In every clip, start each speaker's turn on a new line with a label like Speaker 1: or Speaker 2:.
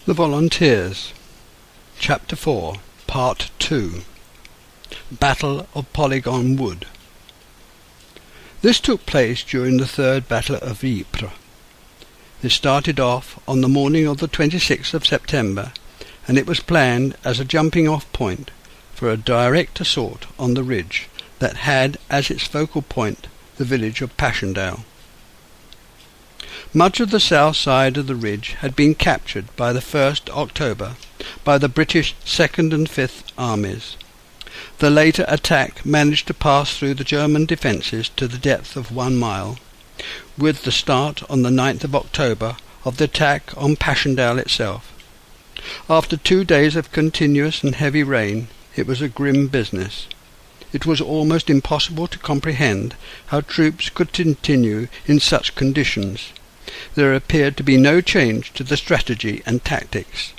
Speaker 1: The Volunteers. Chapter 4, Part 2. Battle of Polygon Wood. This took place during the Third Battle of Ypres. It started off on the morning of the 26th of September, and it was planned as a jumping-off point for a direct assault on the ridge that had as its focal point the village of Passchendaele. Much of the south side of the ridge had been captured by the 1st October by the British 2nd and 5th Armies. The later attack managed to pass through the German defences to the depth of 1 mile, with the start on the 9th of October of the attack on Passchendaele itself. After 2 days of continuous and heavy rain, it was a grim business. It was almost impossible to comprehend how troops could continue in such conditions. There appeared to be no change to the strategy and tactics.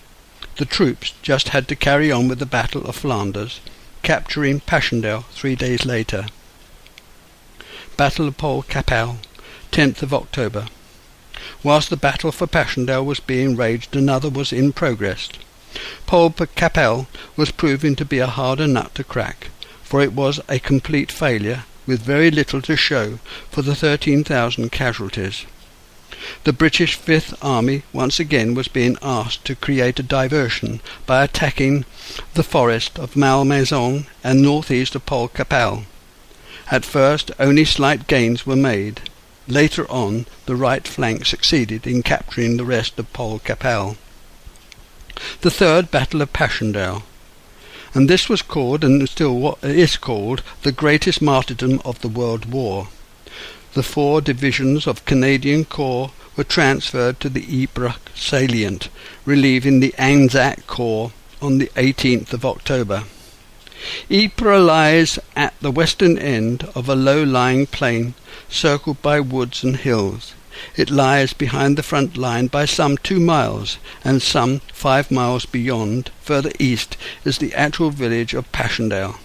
Speaker 1: The troops just had to carry on with the Battle of Flanders, capturing Passchendaele 3 days later. Battle of Pol Capelle, 10th of October. Whilst the battle for Passchendaele was being waged, another was in progress. Pol Capelle was proving to be a harder nut to crack, for it was a complete failure, with very little to show for the 13,000 casualties. The British 5th Army once again was being asked to create a diversion by attacking the forest of Malmaison and northeast of Pol Capelle. At first only slight gains were made. Later on the right flank succeeded in capturing the rest of Pol Capelle. The Third Battle of Passchendaele, and this was called, and still is called, the greatest martyrdom of the World War. The 4 divisions of Canadian Corps were transferred to the Ypres salient, relieving the Anzac Corps on the 18th of October. Ypres lies at the western end of a low-lying plain circled by woods and hills. It lies behind the front line by some 2 miles, and some 5 miles beyond, further east, is the actual village of Passchendaele.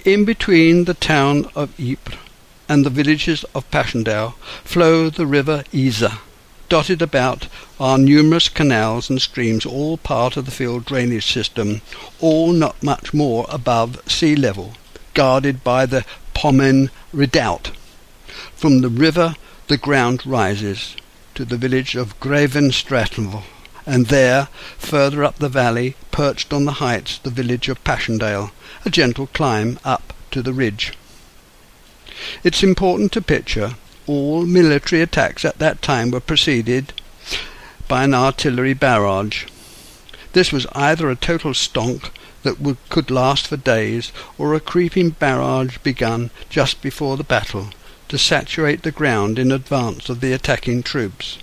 Speaker 1: In between the town of Ypres and the villages of Passchendaele flow the river Isar. Dotted about are numerous canals and streams, all part of the field drainage system, all not much more above sea level, guarded by the Pommen redoubt. From the river the ground rises to the village of Gravenstraten, and there, further up the valley, perched on the heights, the village of Passchendaele, a gentle climb up to the ridge. It's important to picture all military attacks at that time were preceded by an artillery barrage. This was either a total stonk that could last for days, or a creeping barrage begun just before the battle to saturate the ground in advance of the attacking troops.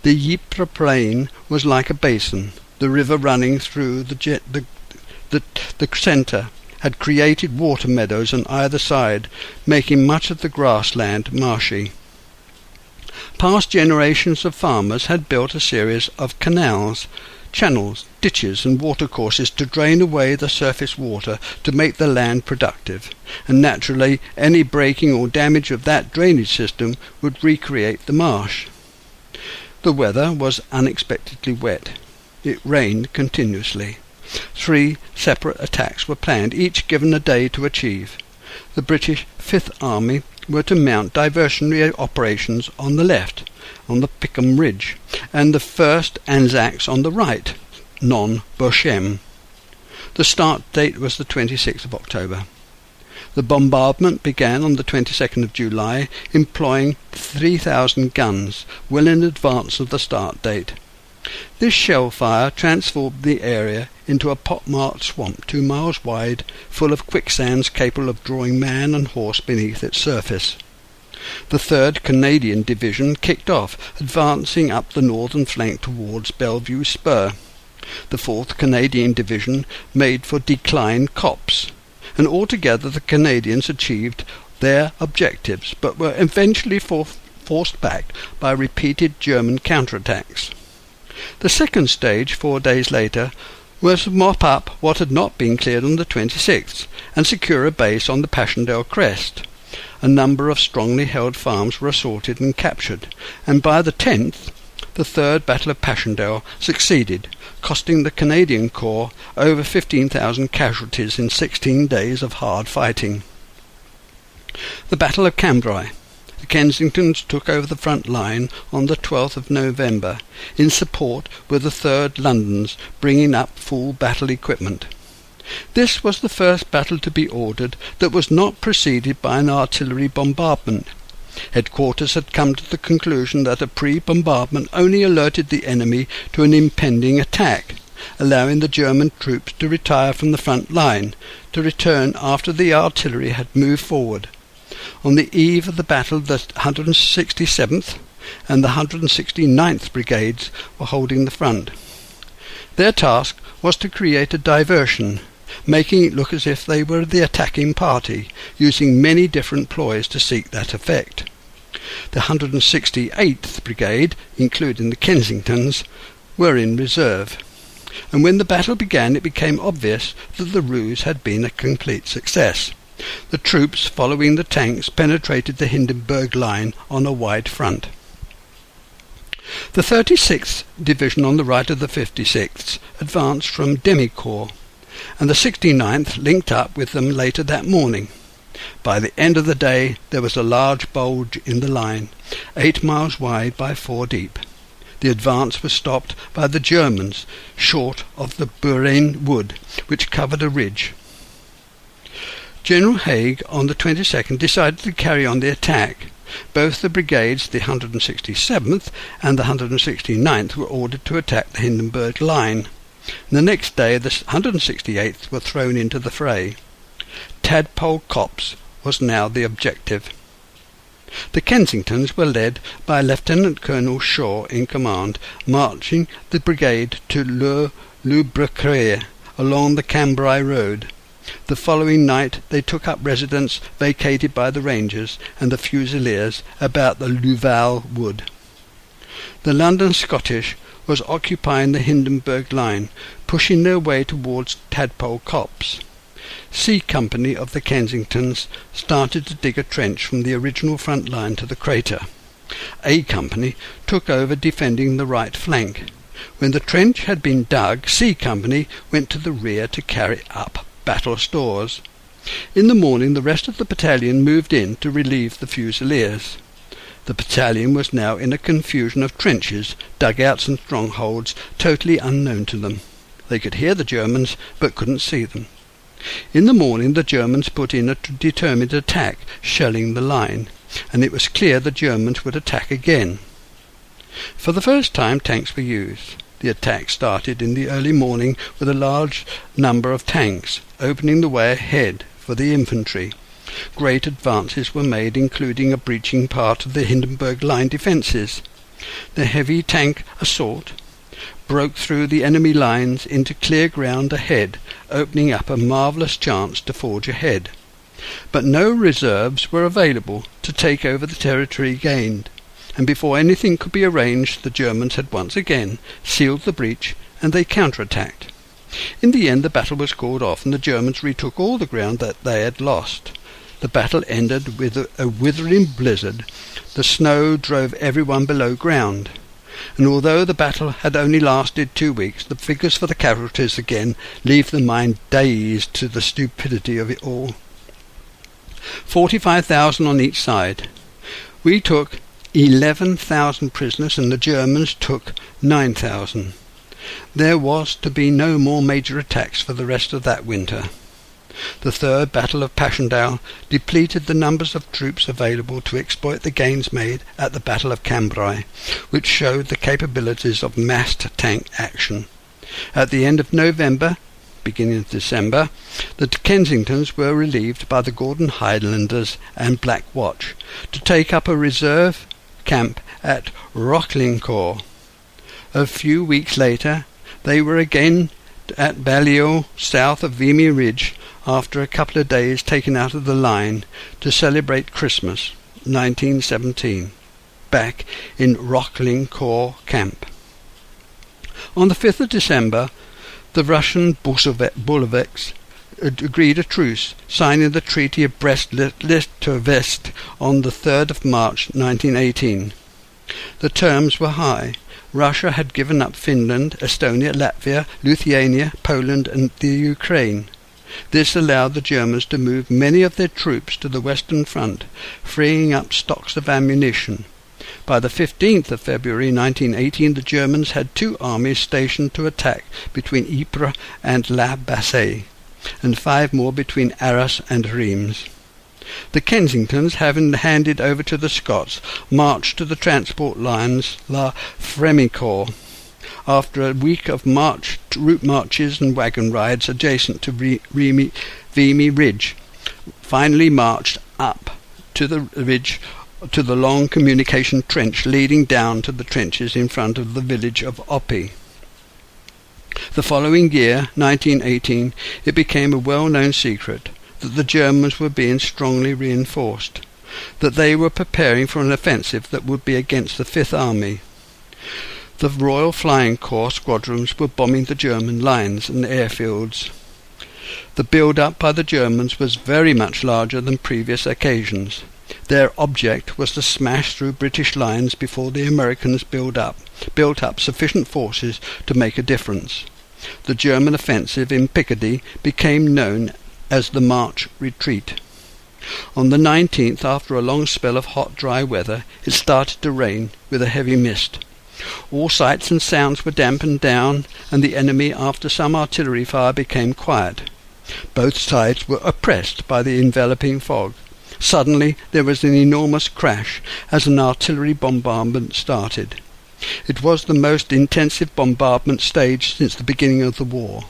Speaker 1: The Ypres plain was like a basin. The river running through the centre had created water meadows on either side, making much of the grassland marshy. Past generations of farmers had built a series of canals, channels, ditches and watercourses to drain away the surface water to make the land productive, and naturally any breaking or damage of that drainage system would recreate the marsh. The weather was unexpectedly wet. It rained continuously. 3 separate attacks were planned, each given a day to achieve. The British 5th Army were to mount diversionary operations on the left, on the Pickham Ridge, and the 1st Anzacs on the right, non-Bochem. The start date was the 26th of October. The bombardment began on the 22nd of July, employing 3,000 guns, well in advance of the start date. This shell fire transformed the area into a pock-marked swamp 2 miles wide, full of quicksands capable of drawing man and horse beneath its surface. The 3rd Canadian Division kicked off, advancing up the northern flank towards Bellevue Spur. The 4th Canadian Division made for Decline Copse, and altogether the Canadians achieved their objectives, but were eventually forced back by repeated German counterattacks. The second stage, 4 days later, was to mop up what had not been cleared on the 26th, and secure a base on the Passchendaele crest. A number of strongly held farms were assaulted and captured, and by the 10th the Third Battle of Passchendaele succeeded, costing the Canadian Corps over 15,000 casualties in 16 days of hard fighting. The Battle of Cambrai. The Kensingtons took over the front line on the 12th of November. In support were the 3rd Londons, bringing up full battle equipment. This was the first battle to be ordered that was not preceded by an artillery bombardment. Headquarters had come to the conclusion that a pre-bombardment only alerted the enemy to an impending attack, allowing the German troops to retire from the front line, to return after the artillery had moved forward. On the eve of the battle, the 167th and the 169th Brigades were holding the front. Their task was to create a diversion, making it look as if they were the attacking party, using many different ploys to seek that effect. The 168th Brigade, including the Kensingtons, were in reserve, and when the battle began it became obvious that the ruse had been a complete success. The troops following the tanks penetrated the Hindenburg line on a wide front. The 36th Division on the right of the 56th advanced from Millencourt, and the 69th linked up with them later that morning. By the end of the day there was a large bulge in the line, 8 miles wide by 4 deep. The advance was stopped by the Germans short of the Buren Wood, which covered a ridge. General Haig on the 22nd decided to carry on the attack. Both the brigades, the 167th and the 169th, were ordered to attack the Hindenburg line. The next day the 168th were thrown into the fray. Tadpole Copse was now the objective. The Kensingtons were led by Lieutenant Colonel Shaw in command, marching the brigade to Le Loubrecquer along the Cambrai road. The following night they took up residence vacated by the Rangers and the Fusiliers about the Louval Wood. The London Scottish was occupying the Hindenburg line, pushing their way towards Tadpole Copse. C Company of the Kensingtons started to dig a trench from the original front line to the crater. A Company took over defending the right flank. When the trench had been dug, C Company went to the rear to carry up battle stores. In the morning the rest of the battalion moved in to relieve the Fusiliers. The battalion was now in a confusion of trenches, dugouts and strongholds totally unknown to them. They could hear the Germans but couldn't see them. In the morning the Germans put in a determined attack, shelling the line, and it was clear the Germans would attack again. For the first time tanks were used. The attack started in the early morning with a large number of tanks, opening the way ahead for the infantry. Great advances were made, including a breaching part of the Hindenburg line defences. The heavy tank assault broke through the enemy lines into clear ground ahead, opening up a marvellous chance to forge ahead. But no reserves were available to take over the territory gained, and before anything could be arranged the Germans had once again sealed the breach and they counterattacked. In the end the battle was called off and the Germans retook all the ground that they had lost. The battle ended with a withering blizzard. The snow drove everyone below ground, and although the battle had only lasted 2 weeks, the figures for the casualties again leave the mind dazed to the stupidity of it all. 45,000 on each side. We took 11,000 prisoners and the Germans took 9,000. There was to be no more major attacks for the rest of that winter. The Third Battle of Passchendaele depleted the numbers of troops available to exploit the gains made at the Battle of Cambrai, which showed the capabilities of massed tank action. At the end of November, beginning of December, the Kensingtons were relieved by the Gordon Highlanders and Black Watch to take up a reserve camp at Millencourt. A few weeks later they were again at Balliol, south of Vimy Ridge, after a couple of days taken out of the line to celebrate Christmas 1917, back in Millencourt camp. On the 5th of December the Russian Bolsheviks agreed a truce, signing the Treaty of Brest-Litovsk on the 3rd of March 1918. The terms were high. Russia had given up Finland, Estonia, Latvia, Lithuania, Poland and the Ukraine. This allowed the Germans to move many of their troops to the Western Front, freeing up stocks of ammunition. By the 15th of February 1918, the Germans had 2 armies stationed to attack between Ypres and La Bassée, and 5 more between Arras and Reims. The Kensingtons, having handed over to the Scots, marched to the transport lines La Millencourt. After a week of route marches and wagon rides adjacent to Vimy Ridge, finally marched up to the ridge to the long communication trench leading down to the trenches in front of the village of Oppy. The following year, 1918, it became a well-known secret that the Germans were being strongly reinforced, that they were preparing for an offensive that would be against the Fifth Army. The Royal Flying Corps squadrons were bombing the German lines and airfields. The build-up by the Germans was very much larger than previous occasions. Their object was to smash through British lines before the Americans built up sufficient forces to make a difference. The German offensive in Picardy became known as the March Retreat. On the 19th, after a long spell of hot, dry weather, it started to rain with a heavy mist. All sights and sounds were dampened down, and the enemy, after some artillery fire, became quiet. Both sides were oppressed by the enveloping fog. Suddenly there was an enormous crash as an artillery bombardment started. It was the most intensive bombardment staged since the beginning of the war.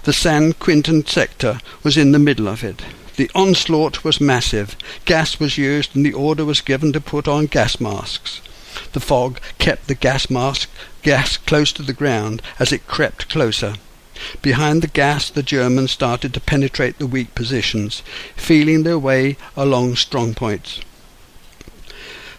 Speaker 1: The San Quintin sector was in the middle of it. The onslaught was massive. Gas was used and the order was given to put on gas masks. The fog kept the gas close to the ground as it crept closer. Behind the gas, the Germans started to penetrate the weak positions, feeling their way along strong points.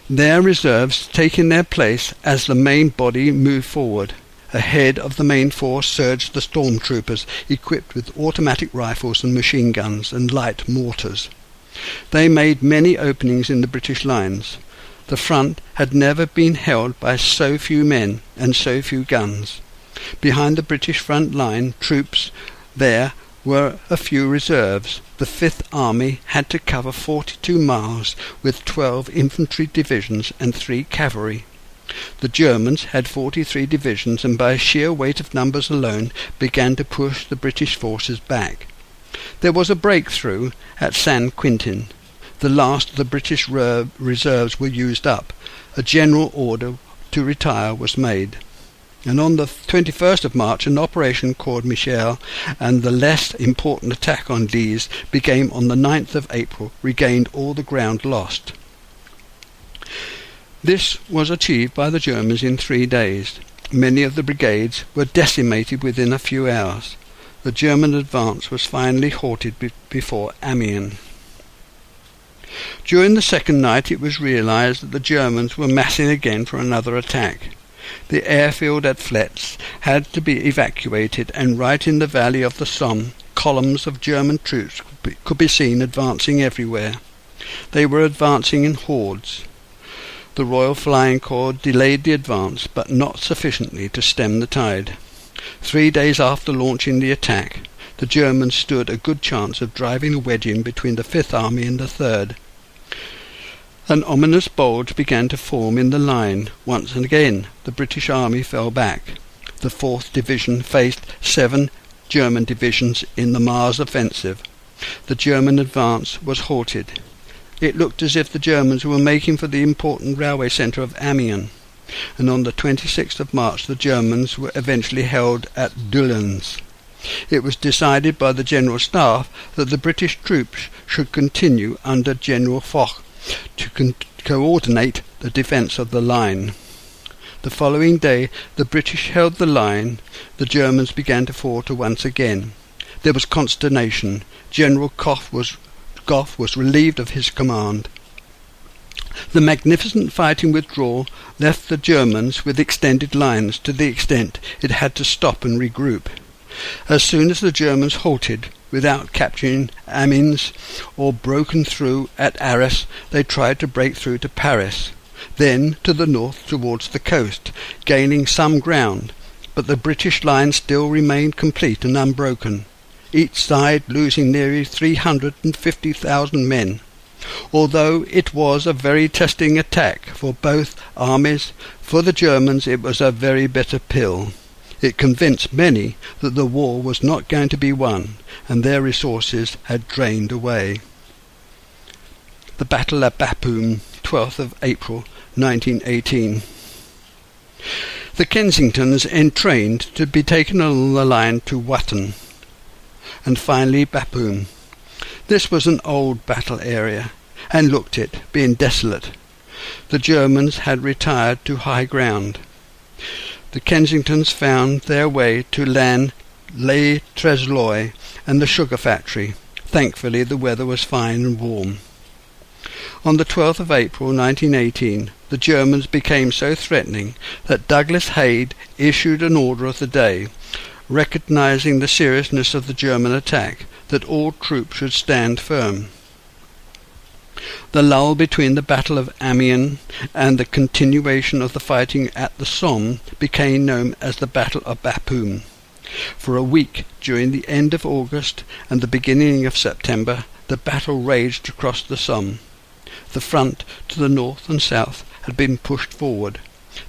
Speaker 1: Their reserves taking their place as the main body moved forward. Ahead of the main force surged the stormtroopers, equipped with automatic rifles and machine guns and light mortars. They made many openings in the British lines. The front had never been held by so few men and so few guns. Behind the British front line troops there were a few reserves. The Fifth Army had to cover 42 miles with 12 infantry divisions and 3 cavalry. The Germans had 43 divisions and by sheer weight of numbers alone began to push the British forces back. There was a breakthrough at San Quintin. The last of the British reserves were used up. A general order to retire was made. And on the 21st of March, an Operation Corps Michel and the less important attack on Lise began on the 9th of April, regained all the ground lost. This was achieved by the Germans in 3 days. Many of the brigades were decimated within a few hours. The German advance was finally halted before Amiens. During the second night it was realized that the Germans were massing again for another attack. The airfield at Flets had to be evacuated, and right in the valley of the Somme, columns of German troops could be seen advancing everywhere. They were advancing in hordes. The Royal Flying Corps delayed the advance, but not sufficiently to stem the tide. 3 days after launching the attack, the Germans stood a good chance of driving a wedge in between the Fifth Army and the Third. An ominous bulge began to form in the line. Once again the British Army fell back. The 4th Division faced 7 German divisions in the Mars offensive. The German advance was halted. It looked as if the Germans were making for the important railway centre of Amiens, and on the 26th of March the Germans were eventually held at Doullens. It was decided by the General Staff that the British troops should continue under General Foch to coordinate the defence of the line. The following day the British held the line. The Germans began to falter once again. There was consternation. General Gough was relieved of his command. The magnificent fighting withdrawal left the Germans with extended lines to the extent it had to stop and regroup. As soon as the Germans halted, without capturing Amiens or broken through at Arras, they tried to break through to Paris. then to the north towards the coast, gaining some ground, but the British line still remained complete and unbroken, each side losing nearly 350,000 men. Although it was a very testing attack for both armies, for the Germans it was a very bitter pill. It convinced many that the war was not going to be won, and their resources had drained away. The Battle of Bapaume, 12th of April 1918. The Kensingtons entrained to be taken along the line to Watton, and finally Bapaume. This was an old battle area, and looked it, being desolate. The Germans had retired to high ground. The Kensingtons found their way to Les Tresloy and the sugar factory. Thankfully the weather was fine and warm. On the 12th of April 1918, the Germans became so threatening that Douglas Haig issued an order of the day, recognizing the seriousness of the German attack, that all troops should stand firm. The lull between the Battle of Amiens and the continuation of the fighting at the Somme became known as the Battle of Bapaume. For a week during the end of August and the beginning of September, the battle raged across the Somme. The front to the north and south had been pushed forward.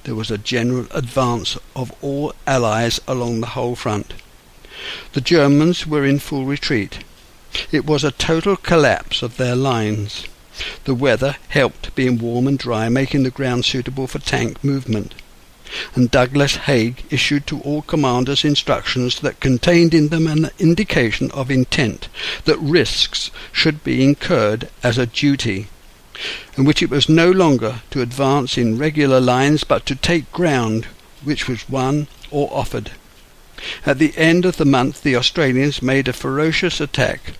Speaker 1: There was a general advance of all Allies along the whole front. The Germans were in full retreat. It was a total collapse of their lines. The weather helped, being warm and dry, making the ground suitable for tank movement. And Douglas Haig issued to all commanders instructions that contained in them an indication of intent that risks should be incurred as a duty, in which it was no longer to advance in regular lines but to take ground which was won or offered. At the end of the month the Australians made a ferocious attack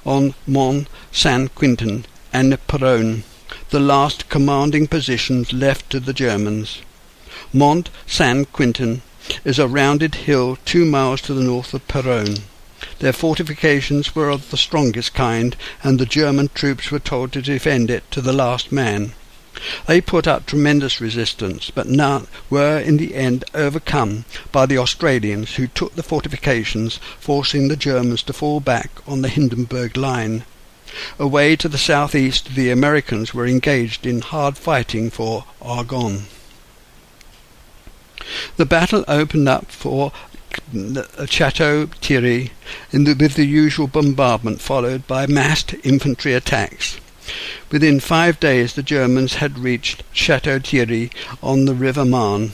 Speaker 1: on Mont Saint-Quentin and Péronne, the last commanding positions left to the Germans. Mont Saint-Quentin is a rounded hill 2 miles to the north of Péronne. Their fortifications were of the strongest kind, and the German troops were told to defend it to the last man. They put up tremendous resistance, but none were in the end overcome by the Australians, who took the fortifications, forcing the Germans to fall back on the Hindenburg line. Away to the southeast the Americans were engaged in hard fighting for Argonne. The battle opened up for Chateau Thierry with the usual bombardment, followed by massed infantry attacks. Within 5 days the Germans had reached Chateau Thierry on the River Marne.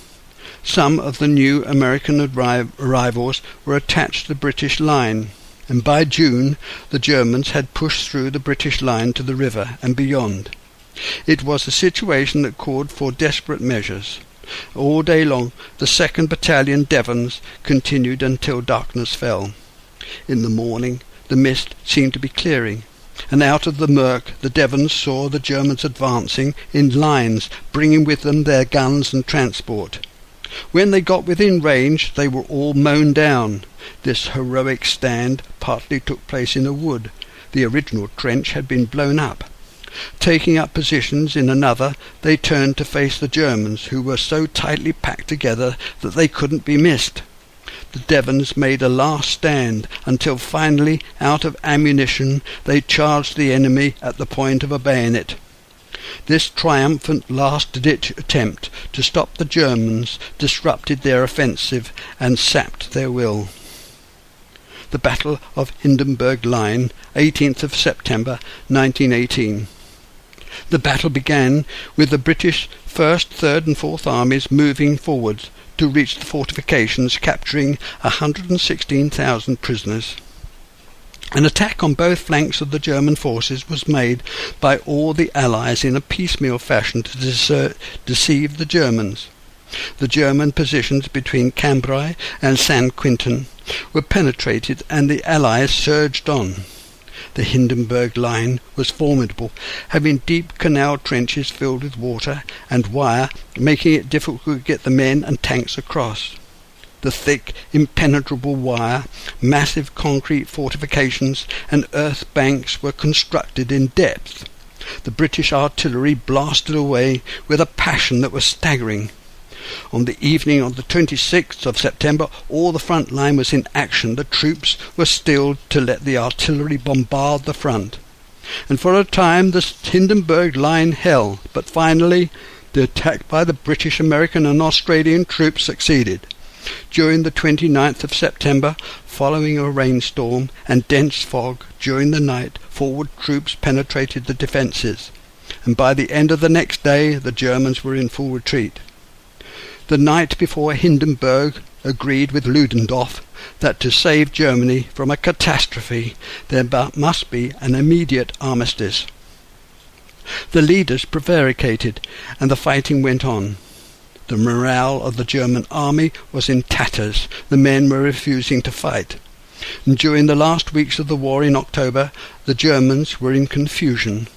Speaker 1: Some of the new American arrivals were attached to the British line, and by June the Germans had pushed through the British line to the river and beyond. It was a situation that called for desperate measures. All day long the 2nd Battalion Devons continued until darkness fell. In the morning the mist seemed to be clearing, and out of the murk the Devons saw the Germans advancing in lines, bringing with them their guns and transport. When they got within range they were all mown down. This heroic stand partly took place in a wood. The original trench had been blown up. Taking up positions in another, they turned to face the Germans, who were so tightly packed together that they couldn't be missed. The Devons made a last stand, until finally, out of ammunition, they charged the enemy at the point of a bayonet. This triumphant last-ditch attempt to stop the Germans disrupted their offensive and sapped their will. The Battle of Hindenburg Line, 18th of September 1918. The battle began with the British 1st, 3rd and 4th Armies moving forward to reach the fortifications, capturing 116,000 prisoners. An attack on both flanks of the German forces was made by all the Allies in a piecemeal fashion to deceive the Germans. The German positions between Cambrai and Saint-Quentin were penetrated, and the Allies surged on. The Hindenburg line was formidable, having deep canal trenches filled with water and wire, making it difficult to get the men and tanks across. The thick, impenetrable wire, massive concrete fortifications and earth banks were constructed in depth. The British artillery blasted away with a passion that was staggering. On the evening of the 26th of September, all the front line was in action. The troops were stilled to let the artillery bombard the front. And for a time the Hindenburg line held, but finally the attack by the British, American and Australian troops succeeded. During the 29th of September, following a rainstorm and dense fog during the night, forward troops penetrated the defences, and by the end of the next day the Germans were in full retreat. The night before, Hindenburg agreed with Ludendorff that to save Germany from a catastrophe there must be an immediate armistice. The leaders prevaricated, and the fighting went on. The morale of the German army was in tatters. The men were refusing to fight. And during the last weeks of the war in October, the Germans were in confusion.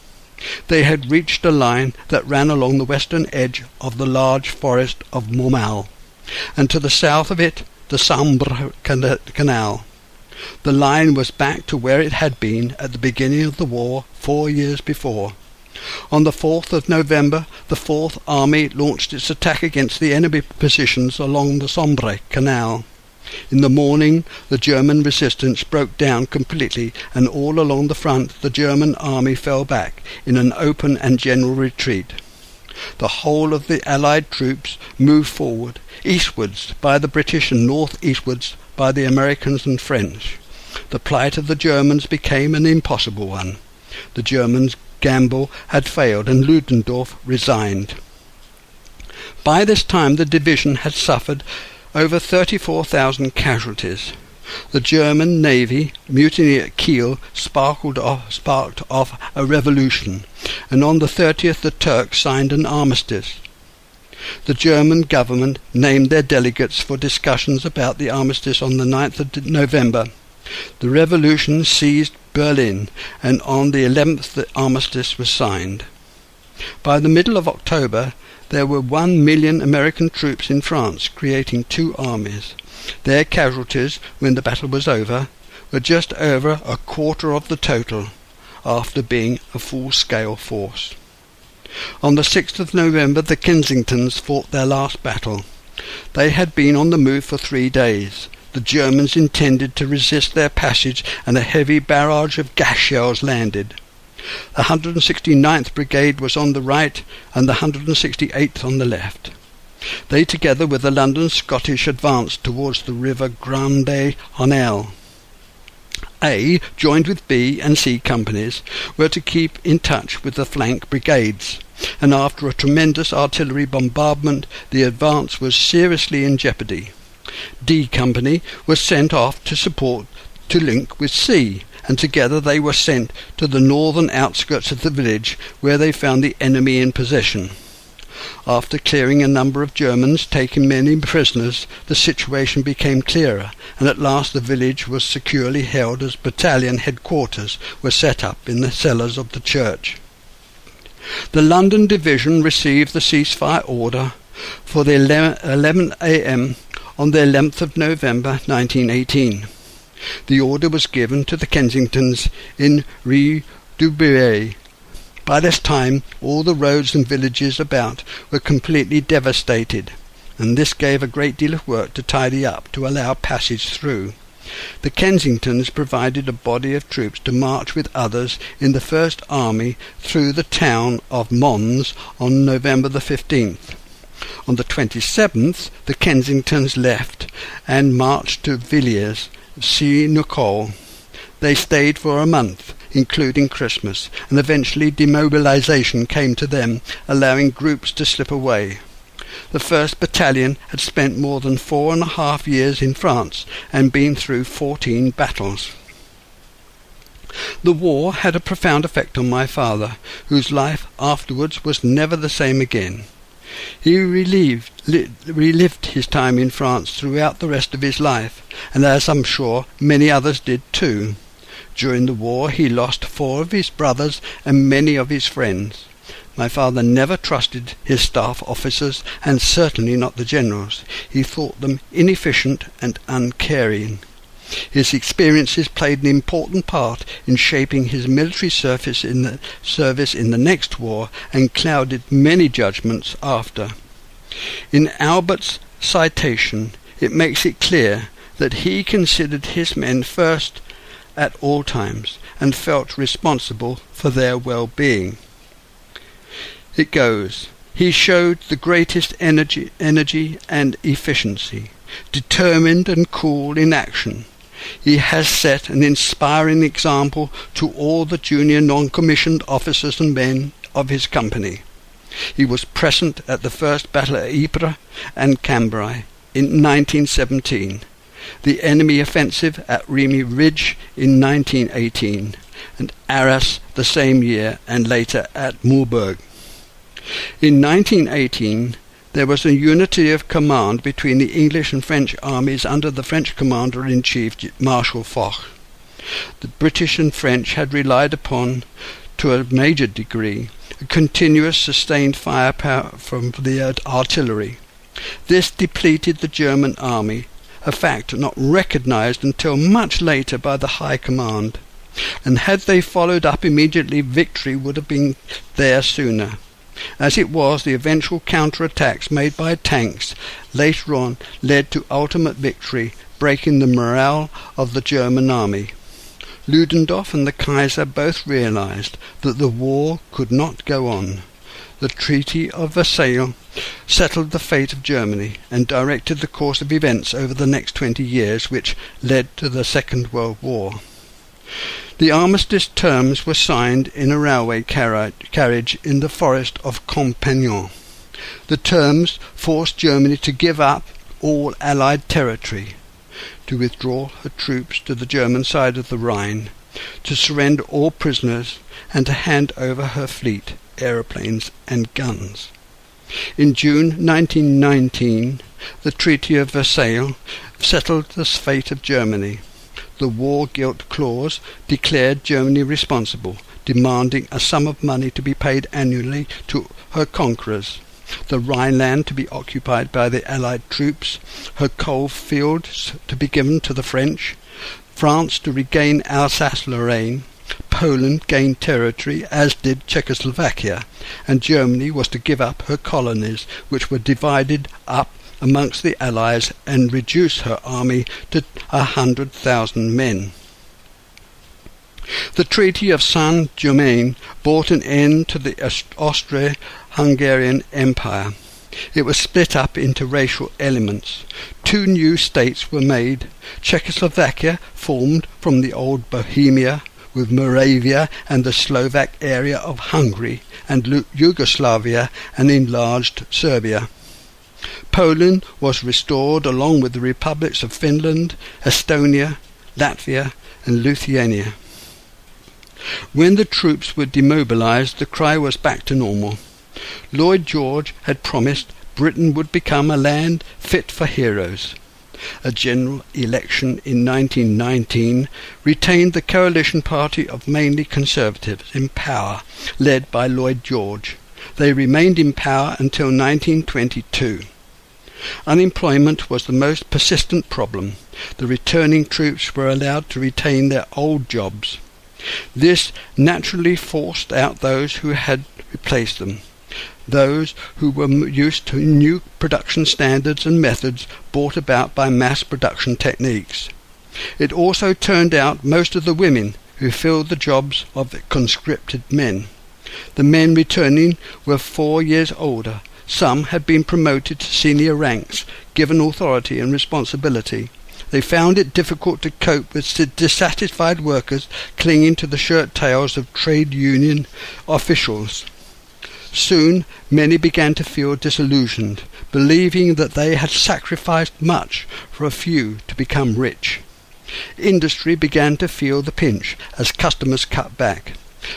Speaker 1: They had reached a line that ran along the western edge of the large forest of Montmal, and to the south of it the Somme Canal. The line was back to where it had been at the beginning of the war 4 years before. On the 4th of November, the Fourth Army launched its attack against the enemy positions along the Somme Canal. In the morning, the German resistance broke down completely, and all along the front the German army fell back in an open and general retreat. The whole of the Allied troops moved forward, eastwards by the British and north-eastwards by the Americans and French. The plight of the Germans became an impossible one. The Germans' gamble had failed, and Ludendorff resigned. By this time the division had suffered over 34,000 casualties. The German navy mutiny at Kiel sparked off a revolution, and on the 30th the Turks signed an armistice. The German government named their delegates for discussions about the armistice on the 9th of November. The revolution seized Berlin, and on the 11th the armistice was signed. By the middle of October there were 1 million American troops in France, creating two armies. Their casualties, when the battle was over, were just over a quarter of the total, after being a full-scale force. On the 6th of November the Kensingtons fought their last battle. They had been on the move for 3 days. The Germans intended to resist their passage, and a heavy barrage of gas shells landed. The 169th Brigade was on the right and the 168th on the left. They, together with the London Scottish, advanced towards the river Grande Honelle. A, joined with B and C companies, were to keep in touch with the flank brigades, and after a tremendous artillery bombardment the advance was seriously in jeopardy. D Company was sent off to link with C, and together they were sent to the northern outskirts of the village, where they found the enemy in possession. After clearing a number of Germans, taking many prisoners, the situation became clearer, and at last the village was securely held as battalion headquarters were set up in the cellars of the church. The London Division received the ceasefire order for the 11 a.m. on the 11th of November 1918. The order was given to the Kensingtons in Rue du Bouet. By this time all the roads and villages about were completely devastated, and this gave a great deal of work to tidy up to allow passage through. The Kensingtons provided a body of troops to march with others in the First Army through the town of Mons on November the 15th. On the 27th the Kensingtons left and marched to Villiers-Sire-Nicole. They stayed for a month, including Christmas, and eventually demobilization came to them, allowing groups to slip away. The 1st Battalion had spent more than 4.5 years in France and been through 14 battles. The war had a profound effect on my father, whose life afterwards was never the same again. He relived his time in France throughout the rest of his life, and as I'm sure many others did too. During the war he lost 4 of his brothers and many of his friends. My father never trusted his staff officers, and certainly not the generals. He thought them inefficient and uncaring. His experiences played an important part in shaping his military service in the next war and clouded many judgments after. In Albert's citation, it makes it clear that he considered his men first at all times and felt responsible for their well-being. It goes, "He showed the greatest energy and efficiency, determined and cool in action. He has set an inspiring example to all the junior non-commissioned officers and men of his company. He was present at the first battle at Ypres and Cambrai in 1917, the enemy offensive at Remy Ridge in 1918, and Arras the same year, and later at Moorburg. In 1918, there was a unity of command between the English and French armies under the French Commander-in-Chief, Marshal Foch. The British and French had relied upon, to a major degree, a continuous sustained firepower from the artillery. This depleted the German army, a fact not recognized until much later by the High Command, and had they followed up immediately, victory would have been there sooner. As it was, the eventual counter-attacks made by tanks later on led to ultimate victory, breaking the morale of the German army. Ludendorff and the Kaiser both realized that the war could not go on. The Treaty of Versailles settled the fate of Germany and directed the course of events over the next 20 years, which led to the Second World War. The armistice terms were signed in a railway carriage in the forest of Compiègne. The terms forced Germany to give up all Allied territory, to withdraw her troops to the German side of the Rhine, to surrender all prisoners, and to hand over her fleet, aeroplanes and guns. In June 1919, the Treaty of Versailles settled the fate of Germany. The war guilt clause declared Germany responsible, demanding a sum of money to be paid annually to her conquerors, the Rhineland to be occupied by the Allied troops, her coal fields to be given to the French, France to regain Alsace-Lorraine, Poland gained territory, as did Czechoslovakia, and Germany was to give up her colonies, which were divided up amongst the Allies, and reduce her army to 100,000 men. The Treaty of Saint-Germain brought an end to the Austro-Hungarian Empire. It was split up into racial elements. 2 new states were made. Czechoslovakia formed from the old Bohemia, with Moravia and the Slovak area of Hungary, and Yugoslavia, an enlarged Serbia. Poland was restored along with the republics of Finland, Estonia, Latvia and Lithuania. When the troops were demobilized, the cry was back to normal. Lloyd George had promised Britain would become a land fit for heroes. A general election in 1919 retained the coalition party of mainly conservatives in power, led by Lloyd George. They remained in power until 1922. Unemployment was the most persistent problem. The returning troops were allowed to retain their old jobs. This naturally forced out those who had replaced them, those who were used to new production standards and methods brought about by mass production techniques. It also turned out most of the women who filled the jobs of the conscripted men. The men returning were 4 years older. Some had been promoted to senior ranks, given authority and responsibility. They found it difficult to cope with dissatisfied workers clinging to the shirt tails of trade union officials. Soon many began to feel disillusioned, believing that they had sacrificed much for a few to become rich. Industry began to feel the pinch as customers cut back.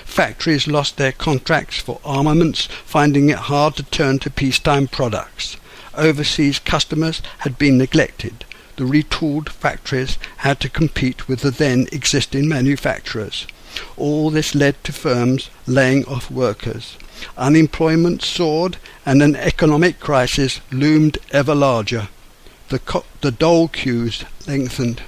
Speaker 1: Factories lost their contracts for armaments, finding it hard to turn to peacetime products. Overseas customers had been neglected. The retooled factories had to compete with the then existing manufacturers. All this led to firms laying off workers. Unemployment soared, and an economic crisis loomed ever larger. The dole queues lengthened.